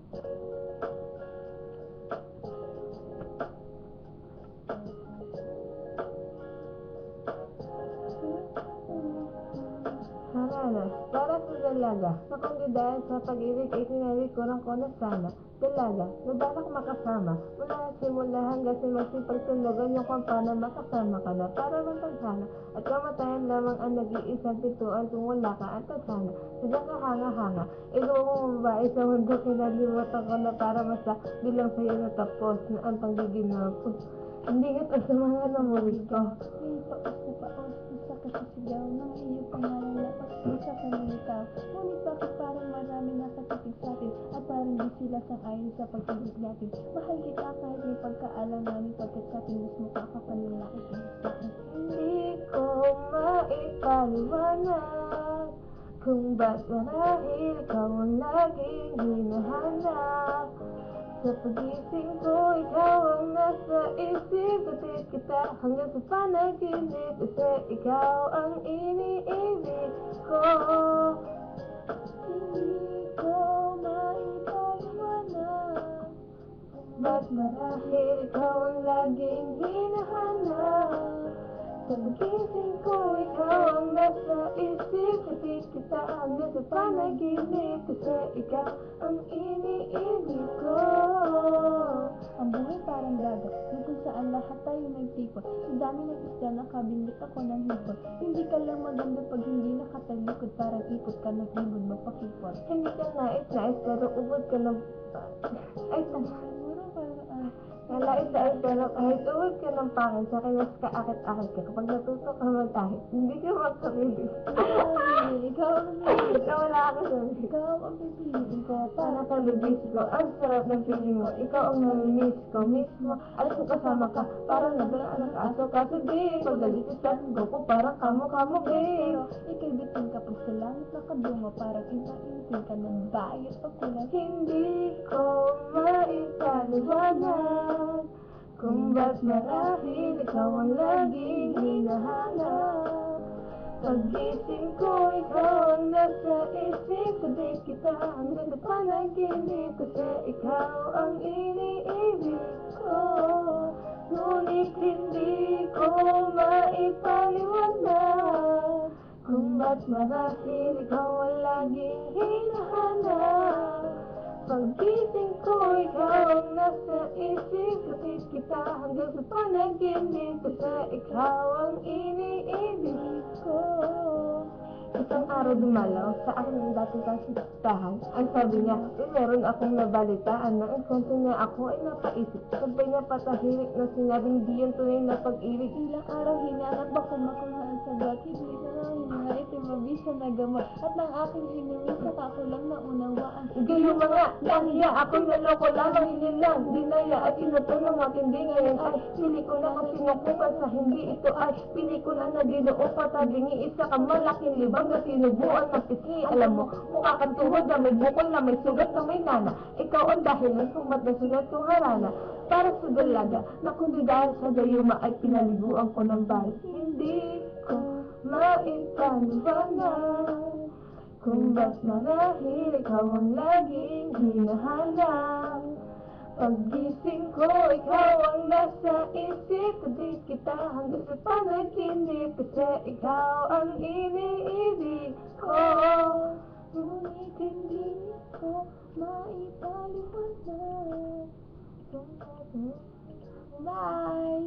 Hananas, para sa dalaga, na kundi dahil sa pag-ibig ay tinalikuran ko na sana. Dalaga, na balak makasama, mula simula hanggang magsipagtulugan yung kampana, makasama ka na para ng tadhana. At kamatayan lamang ang nag-iisang pintuan kung wala ka ang tadhana. Sigang kahanga-hanga, ikaw kong babae sa mundo, kinalimutan ko na para masa bilang sa'yo natapos na ang panggiginapos. Hindi ka sa mga namulit ko. May paos na paos, isa ka sa sigaw ng iyong pangalan na isa ka nilitaw. Ngunit bakit parang marami nakatitig sa atin at parang di sila sang-ayon sa pag-ibig natin. Mahal kita kahit may pagkaalam namin pagkat sa atin mas mukha ka pa nung nakikinig sa akin. Hindi ko maipaliwanag kung ba't marahil ikaw ang laging hinahanap. Sa pagising ko, ikaw ang nasa isip, katid kita hanggang sa panaginip, kasi ikaw ang iniibig ko. Hindi ko maipaliwanag Ba't marahil ikaw ang laging hinahanap. Sa pagising ko, ikaw ang nasa isip, katid kita hanggang sa panaginip, kasi ikaw ang iniibig ko. Ang buhay parang dagat, na kung saan lahat tayo nagtipon. Sa dami ng isda, nakabinlit ako ng hipon. Hindi ka lang maganda pag hindi nakatalikod, parang ipot ka ng ibon mapakipot. Hindi ka nais-nais, pero ubod ka ng... Ay, Siguro parang nalais-nais, pero kahit ubod ka ng pangin, sa kinas ka, akit-akit ka. Kapag natuto ka magkahit, hindi ka magkabilis. ikaw Wala ka sa ang pipiliin ko. Para sa bibis ko, ang sarap ng feeling mo. Ikaw ang namimiss ko mismo. Alas kung kasama ka, parang naglaan ng aso. Kaso di, pagdalitisan ko parang kamo-kamo, babe. Ika'y bitin kapag sa langit nakadungo, parang inta-intin ka ng bayot o kulang. Hindi ko maipaliwanag kung ba't marahil ikaw ang laging hinahanap. Pagising ko, ikaw ang nasa isip, katid kita hanggang sa panaginip, kasi ikaw ang iniibig ko. Ngunit hindi ko maipaliwanag kung ba't marahil ikaw ang laging hinahanap. Pagising ko, ikaw ang nasa isip, katid kita hanggang sa panaginip, kasi ikaw ang iniibig ko. Isang araw dumalaw sa akin ang dating kasistahan. Ang sabi niya, meron akong nabalitaan na enkwentro niya ako ay napaisip. Sabay niya patahimik na sinabing di yung tunay na pag-ibig. Ilang araw hinanap ako makuha ang sagot, hindi na lang hininga ito'y mabisa na gamot. At ng aking hinimin, saka ako lang naunawaan. Gayo mga nahiya, ako'y naloko lamang, hindi lang dinaya at inutunong matindi. Ngayon ay pili ko na kung sinukupan sa hindi ito ay pili ko na ginoo patabingi. Isa kang malaking libang na sinubuan ng pisngi. Alam mo, mukha kang tuhod na may bukol na may sugat na may nana. Ikaw ang dahilan kung ba't nasugat kong harana. Para sa dalaga, na kundi dahil sa dayuma ay pinaliguan ko ng bahal. Hindi ko maipaliwanag kung ba't marahil ikaw ang laging hinahanap. Pagising ko, ikaw ang nasa isip, katid kita hanggang sa panaginip, kasi ikaw ang iniibig ko. Ngunit hindi ko maipaliwanag. Bye!